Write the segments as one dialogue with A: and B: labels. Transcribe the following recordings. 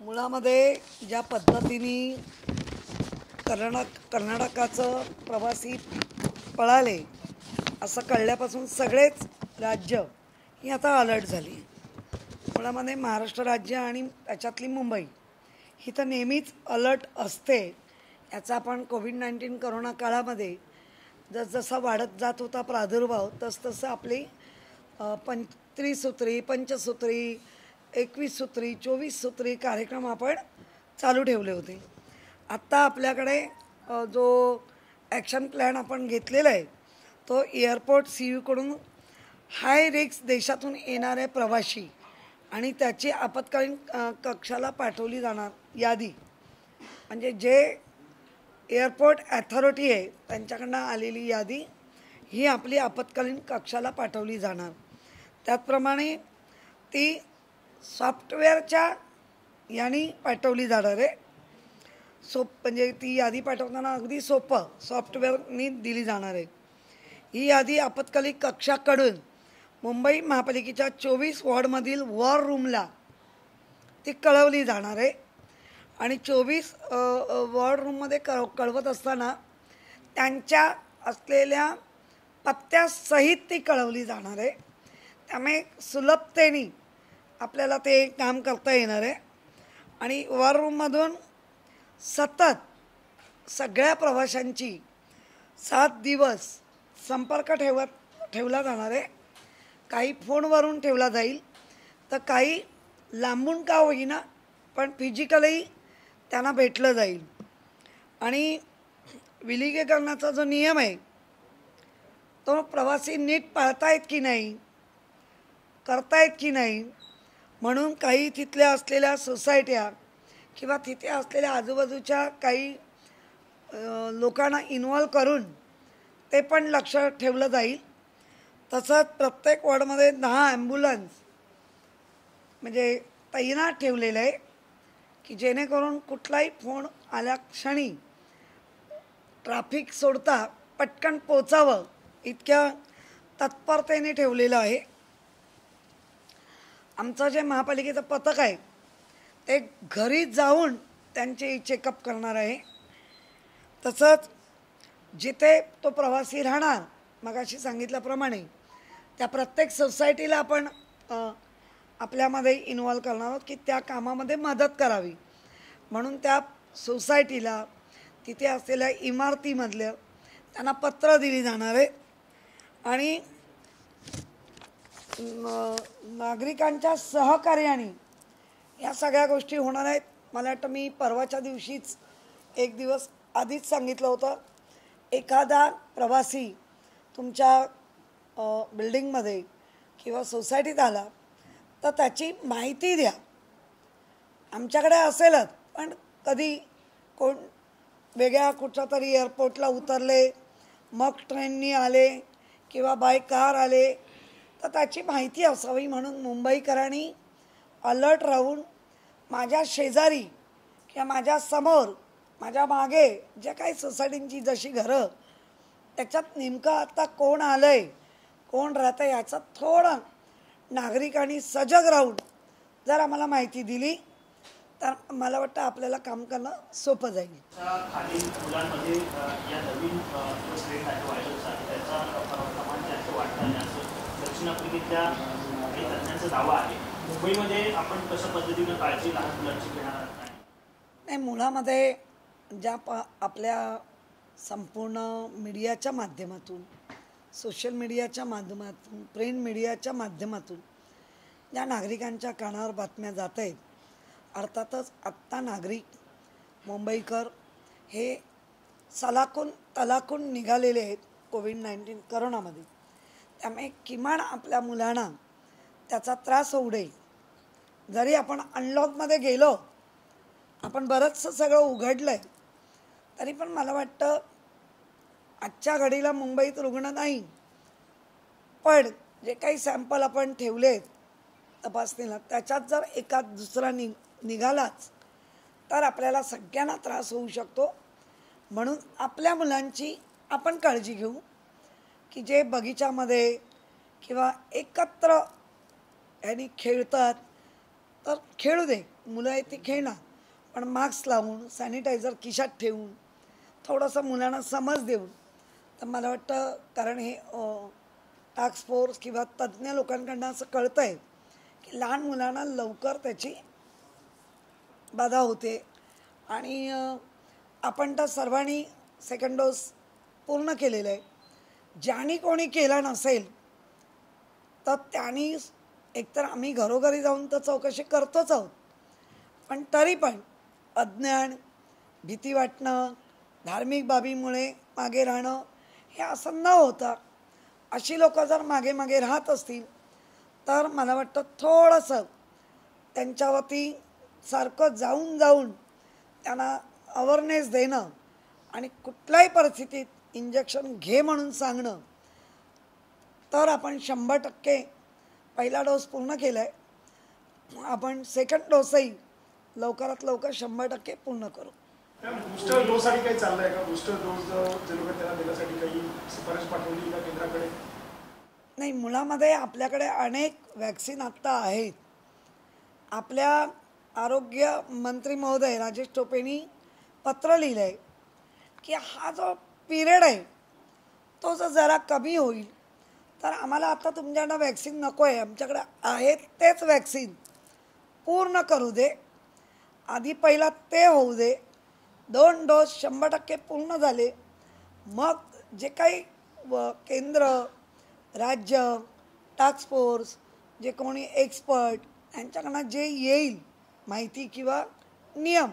A: मुळामध्ये ज्या पद्धतीने कर्नाटकाचं प्रवासी पळाले असं कळल्यापासून सगळेच राज्य ही आता अलर्ट झाली. मुळामध्ये महाराष्ट्र राज्य आणि त्याच्यातली मुंबई ही तर नेहमीच अलर्ट असते. याचा आपण कोविड-19 करोना काळामध्ये जसजसा वाढत जात होता प्रादुर्भाव तसतसं आपली त्रिसूत्री, पंचसूत्री, 21 सूत्री, 24 सूत्री कार्यक्रम आपण चालू ठेवले होते. आत्ता आपल्याकडे जो ॲक्शन प्लॅन आपण घेतलेला आहे तो एअरपोर्ट CUकडून हाय रिस्क देशातून येणारे प्रवासी आणि त्याची आपत्कालीन कक्षाला पाठवली जाणार यादी, म्हणजे जे एअरपोर्ट ॲथॉरिटी आहे त्यांच्याकडनं आलेली यादी ही आपली आपत्कालीन कक्षाला पाठवली जाणार. त्याचप्रमाणे ती सॉफ्टवेअरच्या याने पाठवली जाणार आहे. म्हणजे ती यादी पाठवताना अगदी सोपं सॉफ्टवेअरनी दिली जाणार आहे. ही यादी आपत्कालीन कक्षाकडून मुंबई महापालिकेच्या 24 वॉर्डमधील वॉर रूमला ती कळवली जाणार आहे आणि 24 वॉर्ड रूममध्ये कळवत असताना त्यांच्या असलेल्या पत्त्यासहित ती कळवली जाणार आहे. त्यामुळे सुलभतेने आपल्याला ते काम करता येणार आहे आणि वॉर रूममधून सतत सगळ्या प्रवाशांची 7 दिवस संपर्क ठेवला जाणार आहे. काही फोनवरून ठेवला जाईल तर काही लांबून का होईना पण फिजिकली त्यांना भेटलं जाईल. आणि विलगीकरणाचा जो नियम आहे तो प्रवासी नीट पाळतायत की नाही, करतायत की नाही म्हणून काही तिथल्या असलेल्या सोसायट्या किंवा तिथे असलेल्या आजूबाजूच्या काही लोकांना इन्व्हॉल्व करून ते पण लक्ष ठेवलं जाईल. तसंच प्रत्येक वॉर्डमध्ये 10 ॲम्ब्युलन्स म्हणजे तैनात ठेवलेलं आहे की जेणेकरून कुठलाही फोन आल्या क्षणी ट्रॅफिक सोडता पटकन पोचावं इतक्या तत्परतेने ठेवलेलं आहे. आमचं जे महापालिकेचं पथक आहे ते घरी जाऊन त्यांचे चेकअप करणार आहे. तसंच जिथे तो प्रवासी राहणार मगाशी सांगितल्याप्रमाणे त्या प्रत्येक सोसायटीला आपण आपल्यामध्ये इन्व्हॉल्व करणार आहोत की त्या कामामध्ये मदत करावी म्हणून त्या सोसायटीला तिथे असलेल्या इमारतीमधल्या त्यांना पत्र दिली जाणार आहे. आणि नागरिकांच्या सहकार्याने या सगळ्या गोष्टी होणार आहेत. मला वाटतं मी परवाच्या दिवशीच एक दिवस आधीच सांगितलं होतं, एखादा प्रवासी तुमच्या बिल्डिंगमध्ये किंवा सोसायटीत आला तर त्याची माहिती द्या. आमच्याकडे असेलच पण कधी कोण वेगळ्या कुठच्या तरी एअरपोर्टला उतरले मग ट्रेननी आले किंवा बाय कार आले तर त्याची माहिती असावी म्हणून मुंबईकरांनी अलर्ट राहून माझ्या शेजारी किंवा माझ्या समोर माझ्या मागे ज्या काही सोसायटींची जशी घरं त्याच्यात नेमकं आता कोण आलं आहे कोण राहतं याचं थोडं नागरिकांनी सजग राहून जर आम्हाला माहिती दिली तर मला वाटतं आपल्याला काम करणं सोपं जाईल.
B: दक्षिण आफ्रिकेतल्या काही तज्ञांचा दावा आहे. मुंबईमध्ये आपण कशा पद्धतीनं काळजी लहान मुलांची घेणार
A: नाही. मुळामध्ये ज्या आपल्या संपूर्ण मीडियाच्या माध्यमातून सोशल मीडियाच्या माध्यमातून प्रिंट मीडियाच्या माध्यमातून ज्या नागरिकांच्या कानावर बातम्या जात आहेत अर्थातच आत्ता नागरिक मुंबईकर हे तलाकून निघालेले आहेत कोविड-19 करोनामध्ये. त्यामुळे किमान आपल्या मुलांना त्याचा त्रास होऊ नये. जरी आपण अनलॉकमध्ये गेलो आपण बरंचसं सगळं उघडलं आहे तरी पण मला वाटतं आजच्या घडीला मुंबईत रुग्ण नाही पण जे काही सॅम्पल आपण ठेवले आहेत तपासणीला त्याच्यात जर एखाद दुसरा निघालाच तर आपल्याला सगळ्यांना त्रास होऊ शकतो. म्हणून आपल्या मुलांची आपण काळजी घेऊ की जे बगीच्यामध्ये किंवा एकत्र ह्यांनी खेळतात तर खेळू दे मुलं आहेत ती खेळणार, पण मास्क लावून सॅनिटायझर खिशात ठेवून थोडंसं मुलांना समज देऊन. तर मला वाटतं कारण हे टास्क फोर्स किंवा तज्ज्ञ लोकांकडनं असं कळतं आहे की लहान मुलांना लवकर त्याची बाधा होते. आणि आपण तर सर्वांनी सेकंड डोस पूर्ण केलेला आहे. ज्यानी कोणी केला नसेल तर त्यांनी एकतर आम्ही घरोघरी जाऊन तर चौकशी करतोच आहोत, पण तरी पण अज्ञान, भीती वाटणं, धार्मिक बाबीमुळे मागे राहणं हे असं न होता अशी लोक जर मागे मागे राहत असतील तर मला वाटतं थोडंसं त्यांच्यावरती सारखं जाऊन जाऊन त्यांना अवेअरनेस देणं आणि कुठल्याही परिस्थितीत इंजेक्शन घे म्हणून सांगणं, तर आपण 100% पहिला डोस पूर्ण केला आहे. आपण सेकंड डोसही लवकरात लवकर 100% पूर्ण करू.
C: बूस्टर डोससाठी काही चाललंय का? बूस्टर डोस जे लोक त्यांना देण्यासाठी काही शिफारस पाठवली का केंद्राकडे?
A: नाही, मुलामध्ये आपल्याकडे अनेक वॅक्सिन आत्ता आहेत. आपल्या आरोग्य मंत्री महोदय राजेश टोपेंनी पत्र लिहिलं आहे की हा जो पिरियड आहे तो जरा कमी होईल तर आम्हाला आता तुमच्याकडं वॅक्सिन नको आहे, आमच्याकडे आहेत तेच वॅक्सिन पूर्ण करू दे. आधी पहिला ते होऊ दे. 2 डोस 100% पूर्ण झाले, मग जे काही केंद्र, राज्य, टास्क फोर्स, जे कोणी एक्सपर्ट यांच्याकडनं जे येईल माहिती किंवा नियम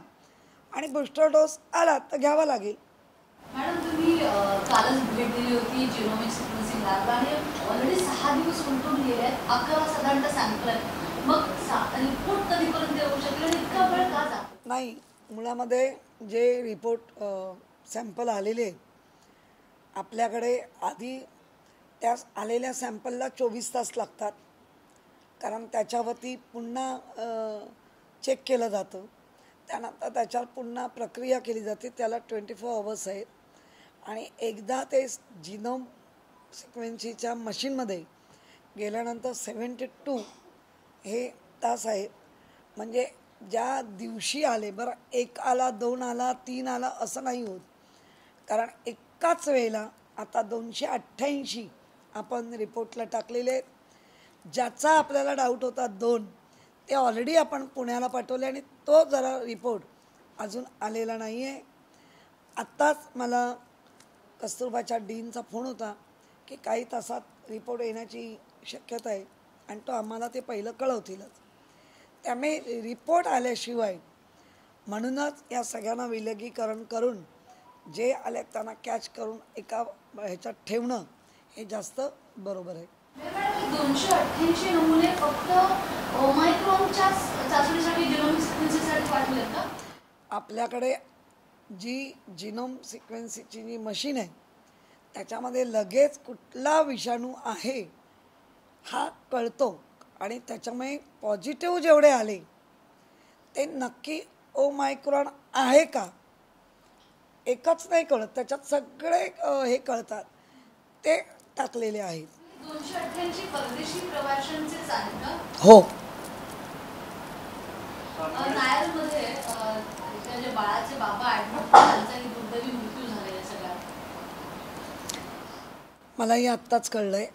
A: आणि बूस्टर डोस आला तर घ्यावा लागेल.
D: मॅडम, तुम्ही कालच भेट दिली होती जिनोमिक सिक्वेन्सिंग लॅबला आणि ऑलरेडी 6 दिवस उलटून गेले आहेत. 11 साधारणतः सॅम्पल आहेत. मग रिपोर्ट कधीपर्यंत येऊ शकेल आणि इतका वेळ का जातो?
A: नाही, मुळामध्ये जे रिपोर्ट सॅम्पल आलेले आहेत आपल्याकडे आधी त्या आलेल्या सॅम्पलला 24 तास लागतात, कारण त्याच्यावरती पुन्हा चेक केलं जातं. त्यानंतर त्याच्यावर पुन्हा प्रक्रिया केली जाते, त्याला 24 आवर्स आहेत. आणि एकदा ते जिनोम सिक्वेन्सीच्या मशीनमध्ये गेल्यानंतर 72 हे तास आहेत. म्हणजे ज्या दिवशी आले, बरं 1 आला, 2 आला, 3 आला असं नाही होत, कारण एकाच वेळेला आता 288 आपण रिपोर्टला टाकलेले आहेत. ज्याचा आपल्याला डाऊट होता 2 ते ऑलरेडी आपण पुण्याला पाठवले आणि तो जरा रिपोर्ट अजून आलेला नाही आहे. आत्ताच मला कस्तुरबाच्या डीनचा फोन होता की काही तासात रिपोर्ट येण्याची शक्यता आहे आणि तो आम्हाला ते पहिलं कळवतीलच. त्यामुळे रिपोर्ट आल्याशिवाय म्हणूनच या सगळ्यांना विलगीकरण करून जे आले त्यांना कॅच करून एका ह्याच्यात ठेवणं हे जास्त बरोबर आहे.
D: 288 नमुने फक्त ओमायक्रॉनच्या चाचणीसाठी जिनोमिक सिक्वेन्सिंगसाठी पाठवले का?
A: आपल्याकडे जी जिनोम सिक्वेन्सीची जी मशीन आहे त्याच्यामध्ये लगेच कुठला विषाणू आहे हा कळतो आणि त्याच्यामुळे पॉझिटिव्ह जेवढे आले ते नक्की ओमायक्रॉन आहे का एकच नाही कळत, त्याच्यात सगळे हे कळतात, ते टाकलेले आहेत.
D: 288 परदेशी प्रवाशांचेच आहेत का?
A: हो.
D: नायरमध्ये जे बाळाचे बाबा ॲडमिट त्यांचाही दुर्दैवी मृत्यू झालेला सगळ्या.
A: मलाही आत्ताच कळलं आहे.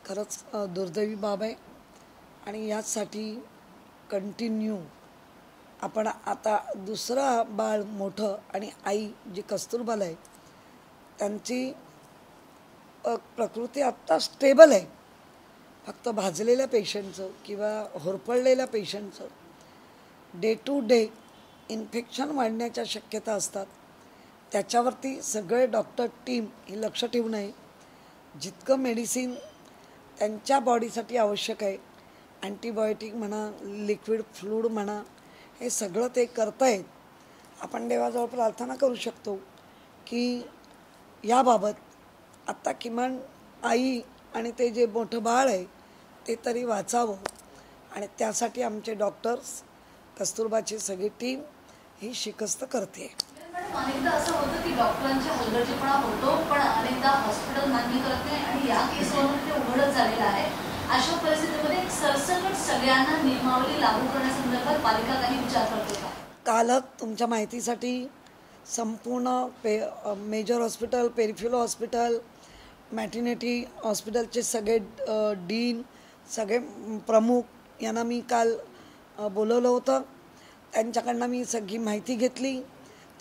A: खरंच दुर्दैवी बाब आहे आणि याचसाठी कंटिन्यू आपण आता दुसरं बाळ मोठं आणि आई जी कस्तुरबाला आहे त्यांची प्रकृती आत्ता स्टेबल आहे. फक्त भाजलेल्या पेशंटचं किंवा होरपळलेल्या पेशंटचं डे टू डे इन्फेक्शन वाढण्याच्या शक्यता असतात. त्याच्यावरती सगळे डॉक्टर टीम हे लक्ष ठेवून आहे. जितकं मेडिसिन त्यांच्या बॉडीसाठी आवश्यक आहे, अँटीबायोटिक म्हणा, लिक्विड फ्लूड म्हणा, हे सगळं ते करत आहेत. आपण देवाजवळ प्रार्थना करू शकतो की याबाबत आत्ता किमान आई आणि ते जे मोठं बाळ आहे ते तरी वाचावं आणि त्यासाठी आमचे डॉक्टर्स, कस्तुरबाची सगळी टीम ही शिकस्त करते.
D: अनेकदा असं होतं की डॉक्टरांच्या हलगर्जीपणा होतो, पण अनेकदा हॉस्पिटल मान्य करत नाही आणि या केसवरून ते उघडच झालेलं आहे. अशा परिस्थितीमध्ये एक सरसकट सगळ्यांना नियमावली लागू करण्यासंदर्भात पालिका काही विचार करते का?
A: कालच तुमच्या माहितीसाठी संपूर्ण major hospital, peripheral hospital, maternity हॉस्पिटलचे सगळे डीन, सगळे प्रमुख यांना मी काल बोलवलं होतं. त्यांच्याकडनं मी सगळी माहिती घेतली.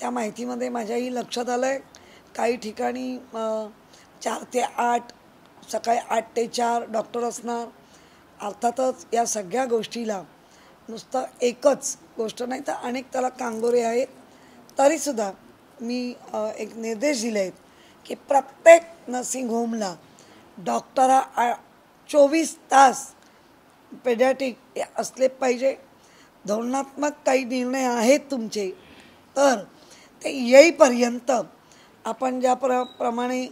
A: त्या माहितीमध्ये माझ्याही लक्षात आलं आहे काही ठिकाणी 4 ते 8, सकाळी 8 ते 4 डॉक्टर असणार. अर्थातच या सगळ्या गोष्टीला नुसतं एकच गोष्ट नाही तर अनेक त्याला कांगोरे आहेत. तरीसुद्धा मी एक निर्देश दिले आहेत की प्रत्येक नर्सिंग होमला डॉक्टरा 24 तास पेडियाट्रिक असले पाहिजे. धोरणात्मक काही निर्णय आहेत तुमचे तर ते येईपर्यंत आपण ज्या प्रमाणे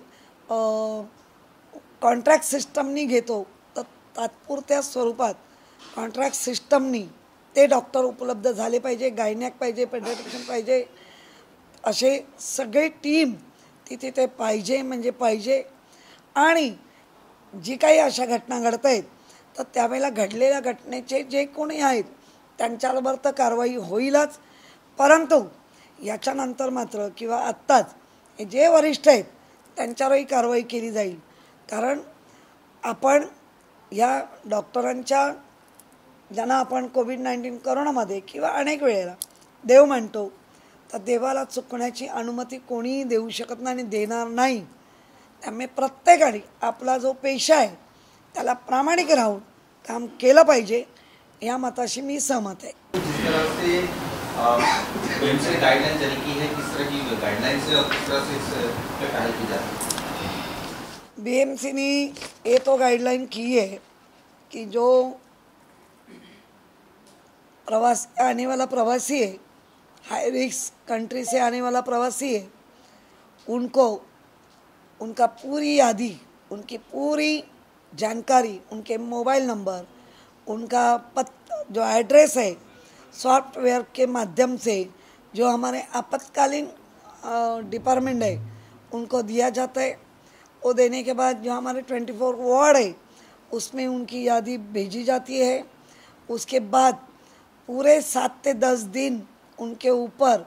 A: कॉन्ट्रॅक्ट सिस्टमनी घेतो तर तात्पुरत्या स्वरूपात कॉन्ट्रॅक्ट सिस्टमनी ते डॉक्टर उपलब्ध झाले पाहिजे. गायनॅक पाहिजे, पेडियाट्रिशियन पाहिजे, असे सगळे टीम तिथे पाहिजे म्हणजे पाहिजे. आणि जी काही अशा घटना घडत आहेत तर त्यावेळेला घडलेल्या घटनेचे जे कोणी आहेत त्यांच्यावर तर कारवाई होईलच. परंतु याच्यानंतर मात्र किंवा आत्ताच जे वरिष्ठ आहेत त्यांच्यावरही कारवाई केली जाईल. कारण आपण या डॉक्टरांच्या ज्यांना आपण कोविड-19 करोनामध्ये किंवा अनेक वेळेला देव म्हणतो तर देवाला चुकण्याची अनुमती कोणीही देऊ शकत नाही आणि देणार नाही. त्यामुळे प्रत्येकाने आपला जो पेशा आहे त्याला प्रामाणिक राहून काम केलं पाहिजे या मताशी मी सहमत आहे.
E: जिस तरह से बीएमसी ने गाइडलाइन जारी की है, किस तरह की गाइडलाइन से और किस तरह से इस पे पहल की जाती है?
A: बीएमसी ने ये तो गाइडलाइन की है कि जो आने वाला प्रवासी है, हाई रिस्क कंट्री से आने वाला प्रवासी है, उनको उनका पूरी यादी, उनकी पूरी जानकारी, उनके मोबाइल नंबर, उनका जो एड्रेस है सॉफ्टवेयर के माध्यम से जो हमारे आपातकालीन डिपार्टमेंट है उनको दिया जाता है. वो देने के बाद जो हमारे 24 वार्ड है उसमें उनकी यादी भेजी जाती है. उसके बाद पूरे 7 से 10 दिन उनके ऊपर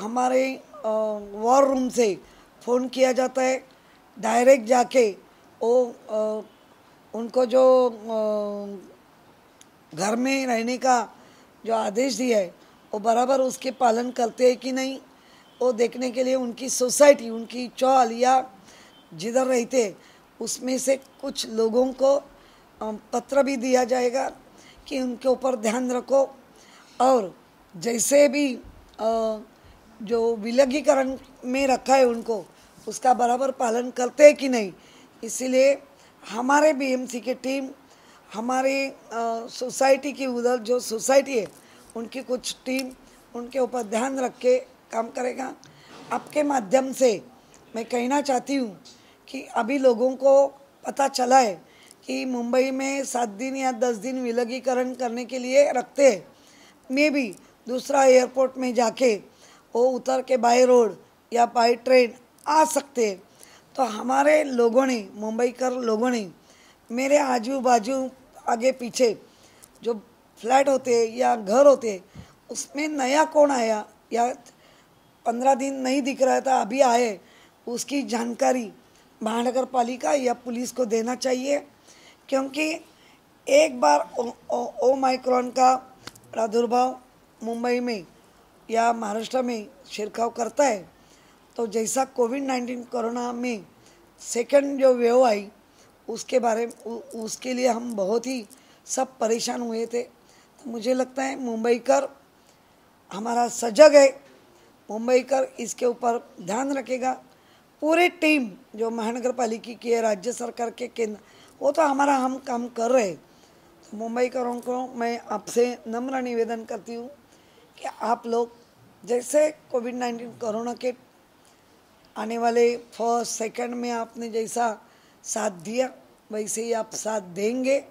A: हमारे वॉर रूम से फ़ोन किया जाता है. डायरेक्ट जाके वो उनको जो घर में रहने का जो आदेश दिया है वो बराबर उसके पालन करते हैं कि नहीं वो देखने के लिए उनकी सोसाइटी, उनकी चौल या जिधर रहते उसमें से कुछ लोगों को पत्र भी दिया जाएगा कि उनके ऊपर ध्यान रखो और जैसे भी जो विलगीकरण में रखा है उनको उसका बराबर पालन करते हैं कि नहीं. इसीलिए हमारे बीएमसी की टीम हमारे सोसाइटी की उधर जो सोसाइटी है उनकी कुछ टीम उनके ऊपर ध्यान रख के काम करेगा. आपके माध्यम से मैं कहना चाहती हूँ कि अभी लोगों को पता चला है कि मुंबई में 7 दिन या 10 दिन विलगीकरण करने के लिए रखते हैं. मैं भी दूसरा एयरपोर्ट में जाके वो उतर के बाय रोड या बाय ट्रेन आ सकते हैं. तो हमारे लोगों ने, मुंबईकर लोगों ने, मेरे आजू बाजू आगे पीछे जो फ्लैट होते या घर होते उसमें नया कौन आया या 15 दिन नहीं दिख रहा था अभी आए उसकी जानकारी महानगर पालिका या पुलिस को देना चाहिए. क्योंकि एक बार ओमाइक्रॉन का प्रादुर्भाव मुंबई में या महाराष्ट्र में छिड़काव करता है तो जैसा कोविड-19 कोरोना में सेकंड जो वेव आई उसके बारे उसके लिए हम बहुत ही सब परेशान हुए थे. तो मुझे लगता है मुंबईकर हमारा सजग है, मुंबईकर इसके ऊपर ध्यान रखेगा. पूरी टीम जो महानगर पालिका की है, राज्य सरकार के केंद्र, वो तो हमारा हम काम कर रहे हैं. तो मुंबईकरों को मैं आपसे नम्र निवेदन करती हूँ कि आप लोग जैसे कोविड-19 कोरोना के आने वाले फर्स्ट सेकंड में आपने जैसा साथ दिया वैसे ही आप साथ देंगे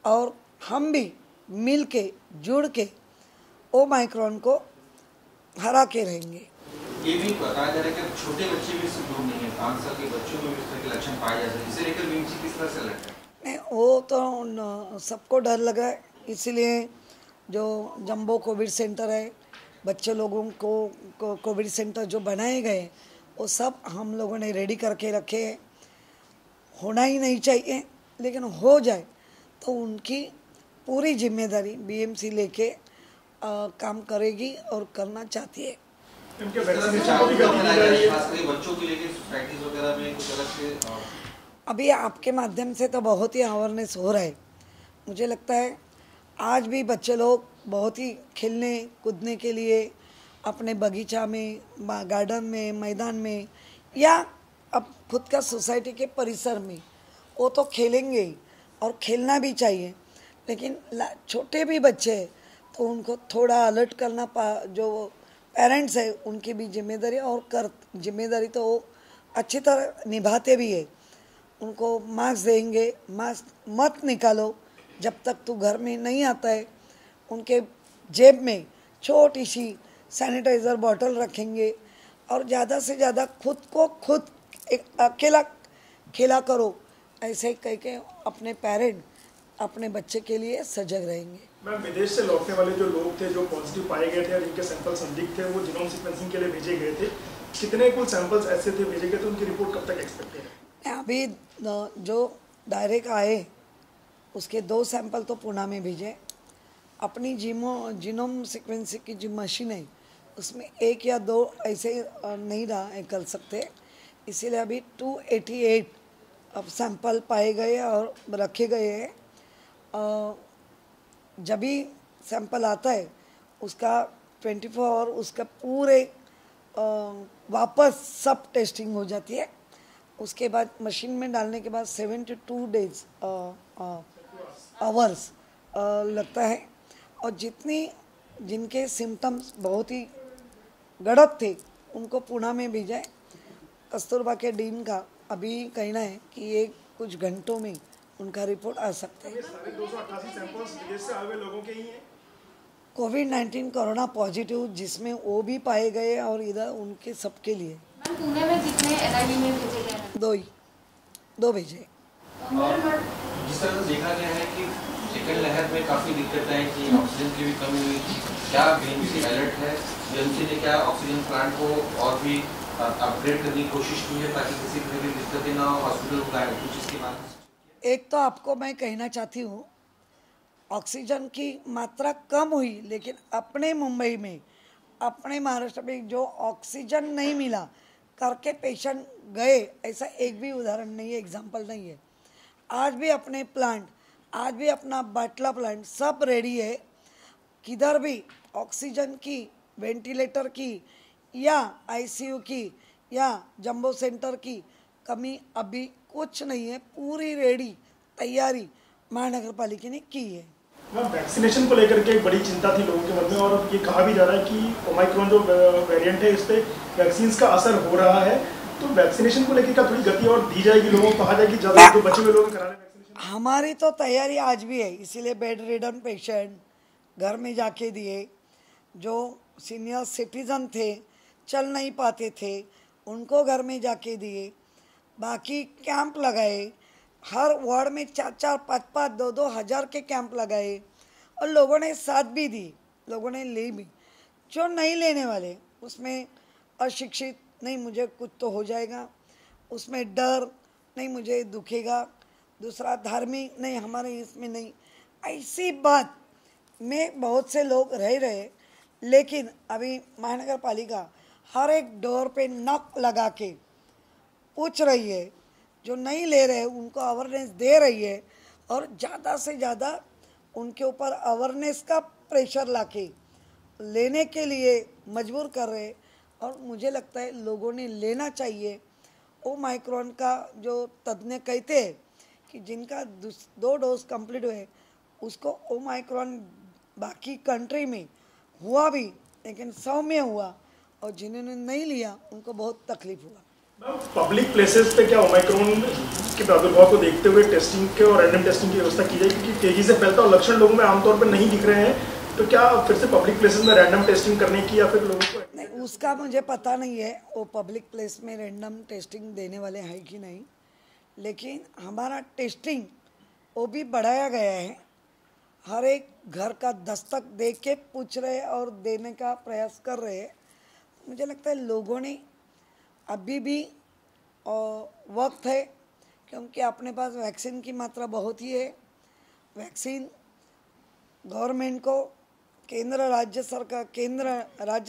A: और हम भी मिल के जुड़ के ओमाइक्रॉन को हरा के रहेंगे.
E: ये भी बताया जा रहा है कि छोटे बच्चे भी इससे दूर नहीं है, 5 साल के बच्चों में भी इस तरह के लक्षण पाए जा सकते हैं. इसे लेकर बीएमसी किस तरह से लड़ता है?
A: नहीं, वो तो सबको डर लग रहा है, इसीलिए जो जंबो कोविड सेंटर है, बच्चे लोगों को कोविड सेंटर जो बनाए गए वो सब हम लोगों ने रेडी करके रखे हैं। होना ही नहीं चाहिए, लेकिन हो जाए तो उनकी पूरी जिम्मेदारी बीएमसी लेके काम करेगी और करना चाहती है।
C: इनके
E: इस तरह से
C: वैक्सीनेशन को भी
E: जागरूकता
C: गति दी
E: फैलाई
C: जा
E: जा
C: रही
E: रही है,
C: है।
E: खास करके बच्चों के लिए सोसाइटीज वगैरह में कुछ अलग से
A: अभी आपके माध्यम से तो बहुत ही अवेयरनेस हो रहा है। मुझे लगता है आज भी बच्चे लोग बहुत ही खेलने कूदने के लिए अपने बगीचा में, गार्डन में, मैदान में या अब खुद का सोसाइटी के परिसर में वो तो खेलेंगे ही और खेलना भी चाहिए। लेकिन छोटे भी बच्चे हैं तो उनको थोड़ा अलर्ट करना जो पेरेंट्स है उनकी भी जिम्मेदारी और जिम्मेदारी तो वो अच्छी तरह निभाते भी है। उनको मास्क देंगे, मास्क मत निकालो जब तक तू घर में नहीं आता है। उनके जेब में छोटी सी सैनिटाइज़र बॉटल रखेंगे और ज़्यादा से ज़्यादा खुद को खुद एक अकेला खेला करो, ऐसे कह के अपने पेरेंट अपने बच्चे के लिए सजग रहेंगे।
C: मैम, विदेश से लौटने वाले जो लोग थे जो पॉजिटिव पाए गए थे और जिनके सैंपल संदिग्ध थे वो जीनोम सीक्वेंसिंग के लिए भेजे गए थे, कितने कुल सैंपल्स ऐसे थे भेजे गए थे, उनकी रिपोर्ट कब तक एक्सपेक्टेड है?
A: अभी जो डायरेक्ट आए उसके 2 सैंपल तो पुणे में भेजे। अपनी जीनोम सीक्वेंसिंग की जो मशीन है उसमें 1 या 2 ऐसे नहीं कर सकते, इसीलिए अभी 288 अब सैंपल पाए गए और रखे गए हैं। जब भी सैंपल आता है उसका 24 आवर उसका पूरे वापस सब टेस्टिंग हो जाती है। उसके बाद मशीन में डालने के बाद 72 डेज आवर्स लगता है। और जिनके सिम्टम्स बहुत ही गड़ब थे उनको पुणे में भेजा है। कस्तूरबा के डीन का अभी कहना है कि ये कुछ घंटों में उनका रिपोर्ट आ सकता है।
C: ये सारे 288 सैंपल्स विदेश से आए हुए लोगों के ही हैं।
A: कोविड-19 कोरोना पॉजिटिव जिसमें वो भी पाए गए और इधर उनके सबके लिए
F: मैम, पुणे में कितने एनआईवी में भेजे गए हैं?
A: 2 भेजे।
E: जिस तरह से देखा गया है कि सेकंड लहर में काफी दिक्कत आई कि ऑक्सीजन की भी कमी हुई थी, क्या बीएमसी अलर्ट है? बीएमसी ने क्या ऑक्सीजन प्लांट को और भी अपग्रेड करने की कोशिश की है ताकि किसी तरह की दिक्कतें ना हो हॉस्पिटल कुछ इसके बाद?
A: एक तो आपको मैं कहना चाहती हूँ ऑक्सीजन की मात्रा कम हुई, लेकिन अपने मुंबई में, अपने महाराष्ट्र में जो ऑक्सीजन नहीं मिला करके पेशेंट गए, ऐसा एक भी उदाहरण नहीं है, एग्जाम्पल नहीं है। आज भी अपने प्लांट, आज भी अपना बाटला प्लांट सब रेडी है। किधर भी ऑक्सीजन की, वेंटिलेटर की या आईसीयू की या जंबो सेंटर की कमी अभी कुछ नहीं है। पूरी रेडी तैयारी महानगर पालिका ने की है।
C: मैम, वैक्सीनेशन को लेकर के एक बड़ी चिंता थी लोगों के मन में और ये कहा भी जा रहा है कि ओमाइक्रॉन जो वेरिएंट है इस पे वैक्सीन का असर हो रहा है, तो वैक्सीनेशन को लेकर क्या थोड़ी गति और दी जाएगी लोगों को, कहा जाएगी ज़्यादा जो बचे हुए लोग करा रहे वैक्सीनेशन?
A: हमारी तो तैयारी आज भी है, इसीलिए बेड रिडन पेशेंट घर में जाके दिए, जो सीनियर सिटीजन थे चल नहीं पाते थे उनको घर में जाके दिए, बाकी कैंप लगाए, हर वार्ड में 4-4, 5-5, 2-2 हज़ार के कैंप लगाए और लोगों ने साथ भी दी, लोगों ने ली भी। जो नहीं लेने वाले उसमें अशिक्षित, नहीं मुझे कुछ तो हो जाएगा, उसमें डर, नहीं मुझे दुखेगा, दूसरा धार्मिक, नहीं हमारे इसमें नहीं, ऐसी बात में बहुत से लोग रह रहे। लेकिन अभी महानगर पालिका हर एक डोर पे नॉक लगा के पूछ रही है, जो नहीं ले रहे उनको अवेयरनेस दे रही है और ज़्यादा से ज़्यादा उनके ऊपर अवेयरनेस का प्रेशर लाके लेने के लिए मजबूर कर रहे। और मुझे लगता है लोगों ने लेना चाहिए। ओमाइक्रॉन का जो तज्ञ कहते हैं कि जिनका 2 डोज कंप्लीट हुए उसको ओमाइक्रॉन बाकी कंट्री में हुआ भी, लेकिन सौम्य हुआ, और जिन्होंने नहीं लिया उनको बहुत तकलीफ हुआ।
C: पब्लिक प्लेसेस पे क्या ओमाइक्रॉन के प्रादुर्भाव को देखते हुए टेस्टिंग के और रैंडम टेस्टिंग की व्यवस्था की जाए, क्योंकि तेजी से फैलता और लक्षण लोगों में आमतौर पर नहीं दिख रहे हैं, तो क्या फिर से पब्लिक प्लेसेस में रैंडम टेस्टिंग करने की या फिर लोगों को?
A: नहीं, उसका मुझे पता नहीं है वो पब्लिक प्लेस में रैंडम टेस्टिंग देने वाले हैं कि नहीं, लेकिन हमारा टेस्टिंग वो भी बढ़ाया गया है। हर एक घर का दस्तक दे के पूछ रहे और देने का प्रयास कर रहे हैं। मुझे लगता है लोगों ने अभी भी वक्त है, क्योंकि अपने पास वैक्सीन की मात्रा बहुत ही है। वैक्सीन गवर्नमेंट को केंद्र राज्य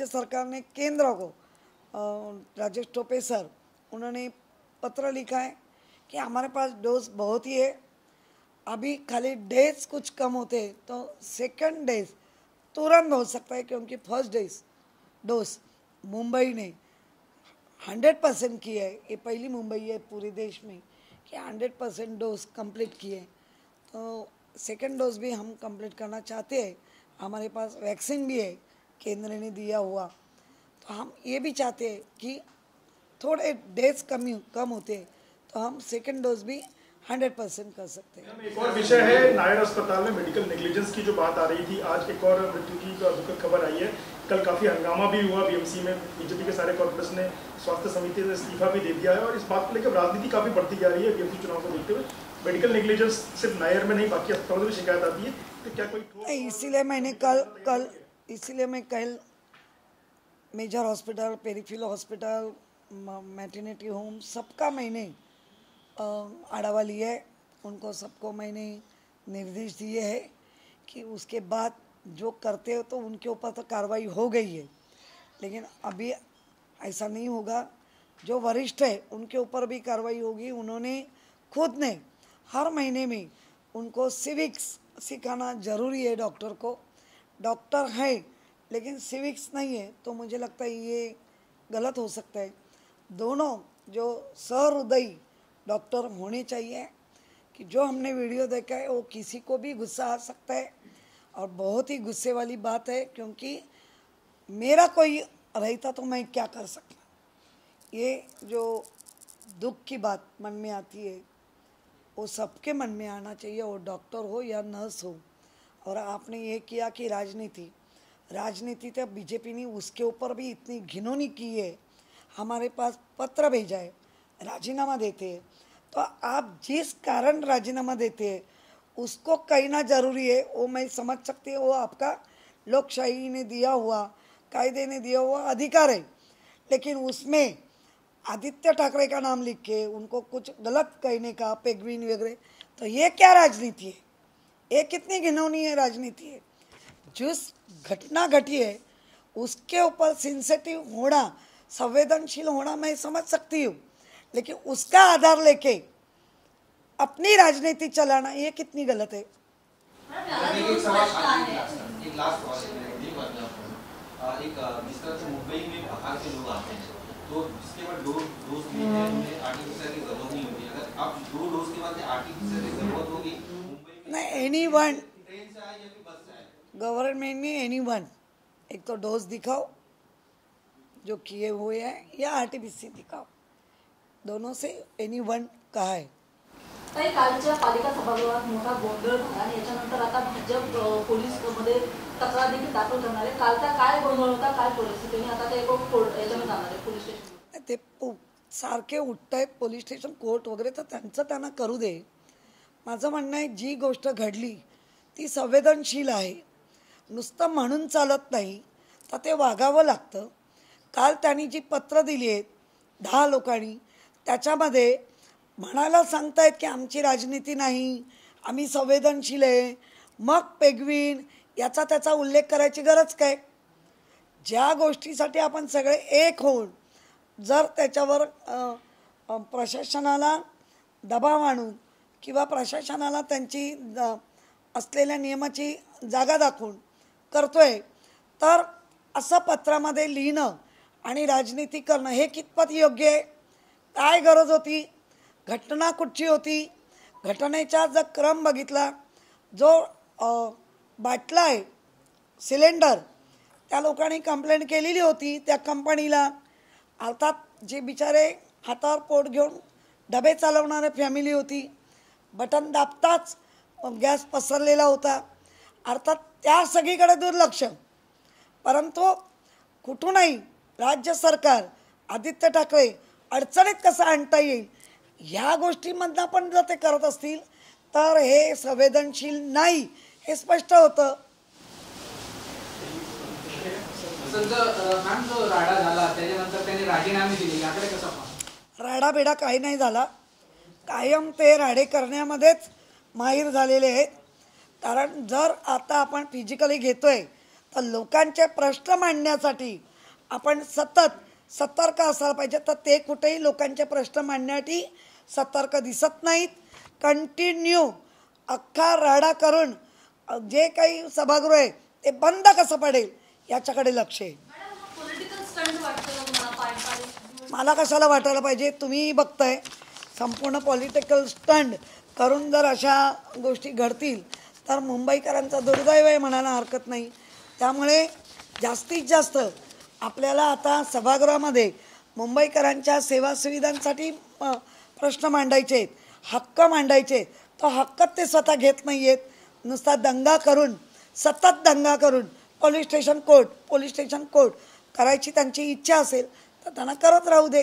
A: सरकार ने केंद्र को राजेश टोपे सर उन्होंने पत्र लिखा है कि हमारे पास डोज बहुत ही है, अभी खाली डेज कुछ कम होते हैं तो सेकंड डेज तुरंत हो सकता है, क्योंकि फर्स्ट डोज मुंबई ने 100% की है। ये पहली मुंबई है पूरे देश में कि 100% डोज कंप्लीट किए। तो सेकंड डोज भी हम कंप्लीट करना चाहते हैं। हमारे पास वैक्सीन भी है केंद्र ने दिया हुआ, तो हम ये भी चाहते हैं कि थोड़े डेज कम होते हैं तो हम सेकंड डोज भी 100% कर सकते हैं।
C: एक और विषय है, नायर अस्पताल में मेडिकल नेग्लिजेंस की जो बात आ रही थी, आज एक और मृत्यु की दुखद खबर आई है। कल काफ़ी हंगामा भी हुआ बीएमसी में, बीजेपी के सारे कॉर्पोरेट्स ने स्वास्थ्य समिति से इस्तीफा भी दे दिया है और इस बात को लेकर राजनीति काफ़ी बढ़ती जा रही है बीएमसी चुनाव को देखते हुए। मेडिकल नेग्लिजेंस सिर्फ नायर में नहीं, बाकी अस्पतालों से भी शिकायत आती है, तो क्या कोई
A: इसीलिए मैं कल major hospital, peripheral hospital, maternity home सबका मैंने आढ़ावा लिया है। उनको सबको मैंने निर्देश दिए हैं कि उसके बाद जो करते हो तो उनके ऊपर तो कार्रवाई हो गई है, लेकिन अभी ऐसा नहीं होगा। जो वरिष्ठ है उनके ऊपर भी कार्रवाई होगी। उन्होंने खुद ने हर महीने में उनको सिविक्स सिखाना ज़रूरी है। डॉक्टर को, डॉक्टर है लेकिन सिविक्स नहीं है, तो मुझे लगता है ये गलत हो सकता है। दोनों जो सहृदयी डॉक्टर होने चाहिए कि जो हमने वीडियो देखा है वो किसी को भी गुस्सा आ सकता है और बहुत ही गुस्से वाली बात है, क्योंकि मेरा कोई रहता तो मैं क्या कर सकता। ये जो दुख की बात मन में आती है वो सबके मन में आना चाहिए, वो डॉक्टर हो या नर्स हो। और आपने ये किया कि राजनीति तो बीजेपी ने उसके ऊपर भी इतनी घिनौनी की है, हमारे पास पत्र भेजा है, राजीनामा देते हैं। तो आप जिस कारण राजीनामा देते हैं उसको कहना ज़रूरी है, वो मैं समझ सकती हूँ, वो आपका लोकशाही ने दिया हुआ, कायदे ने दिया हुआ अधिकार है। लेकिन उसमें आदित्य ठाकरे का नाम लिख के उनको कुछ गलत कहने का, पेगविन वगैरह, तो ये क्या राजनीति है? ये कितनी घिनौनी है राजनीति है। जिस घटना घटी है उसके ऊपर सेंसिटिव होना, संवेदनशील होना मैं समझ सकती हूँ, लेकिन उसका आधार लेके अपनी राजनीति चलाना ये कितनी गलत है।
E: एक सवाल एक लास्ट सवाल एक जिस तरह से मुंबई में बाहर के लोग आते हैं तो जिसके बाद डोज लिए हैं उन्हें आर्टिफिशियल की जरूरत नहीं होती। अगर अब 2 डोज के बाद आर्टिफिशियल की जरूरत होगी मुंबई में,
A: नहीं, एनीवन,
E: ट्रेन से आए या फिर बस से आए,
A: गवर्नमेंट में एनीवन, एक तो डोज दिखाओ जो किए हुए हैं या आर्टिफिशियल दिखाओ, दोनों से एनीवन कहा है।
D: काही कालच्या पालिका सभागृहात मोठा गोंधळ झाला आणि याच्यानंतर आता भाजप पोलीसमध्ये तक्रार देखील दाखल करणार आहे। कालचा काय गोंधळ होता, काय परिस्थिती आणि आता ते याच्यामध्ये जाणार आहे पोलीस स्टेशन।
A: ते सारखे उठत आहेत पोलीस स्टेशन, कोर्ट वगैरे, तर त्यांचं त्यांना करू दे। माझं म्हणणं आहे जी गोष्ट घडली ती संवेदनशील आहे, नुसतं म्हणून चालत नाही, तर ते वागावं लागतं। काल त्यांनी जी पत्र दिली आहेत 10 लोकांनी, त्याच्यामध्ये म्हणायला सांगतायत की आमची राजनीती नाही, आम्ही संवेदनशील आहे, मग पेगविन याचा त्याचा उल्लेख करायची गरज काय? ज्या गोष्टीसाठी आपण सगळे एक होऊन जर त्याच्यावर प्रशासनाला दबाव आणून किंवा प्रशासनाला त्यांची असलेल्या नियमाची जागा दाखवून करतोय, तर असं पत्रामध्ये लिहिणं आणि राजनीती करणं हे कितपत योग्य आहे? काय गरज होती? घटना कुठची होती? घटनेचा जर क्रम बघितला, जो बाटला आहे सिलेंडर, त्या लोकांनी कंप्लेंट केलेली होती त्या कंपनीला। अर्थात जे बिचारे हातावर पोट घेऊन डबे चालवणारे फॅमिली होती, बटन दाबताच गॅस पसरलेला होता, अर्थात त्या सगळीकडे दुर्लक्ष। परंतु कुठूनही राज्य सरकार, आदित्य ठाकरे अडचणीत कसं आणता येईल ह्या गोष्टीमधनं पण जर ते करत असतील तर हे संवेदनशील नाही हे स्पष्ट होतं.
G: मॅम जो राडा झाला त्याच्यानंतर त्यांनी राजीनामे दिले, याकडे कसं पाहता?
A: राडाबिडा काही नाही झाला. कायम ते राडे करण्यामध्येच माहीर झालेले आहेत. कारण जर आता आपण फिजिकली घेतोय तर लोकांचे प्रश्न मांडण्यासाठी आपण सतत सतर्क असायला पाहिजे. तर ते कुठेही लोकांचे प्रश्न मांडण्यासाठी सतर्क दिसत नाहीत. कंटिन्यू अख्खा राडा करून जे काही सभागृह आहे ते बंद कसं पडेल याच्याकडे लक्ष आहे.
D: पॉलिटिकल स्टंट वाटतं का तुम्हाला पारंपरिक?
A: मला कशाला वाटायला पाहिजे? तुम्ही बघताय संपूर्ण पॉलिटिकल स्टंट करून जर अशा गोष्टी घडतील तर मुंबईकरांचा दुर्दैव आहे म्हणायला हरकत नाही. त्यामुळे जास्तीत जास्त आपल्याला आता सभागृहामध्ये मुंबईकरांच्या सेवा सुविधांसाठी प्रश्न मांडायचे आहेत, हक्क मांडायचे आहेत. तो हक्क ते स्वतः घेत नाही आहेत. नुसता दंगा करून सतत दंगा करून पोलीस स्टेशन कोर्ट करायची त्यांची इच्छा असेल तर त्यांना करत राहू दे.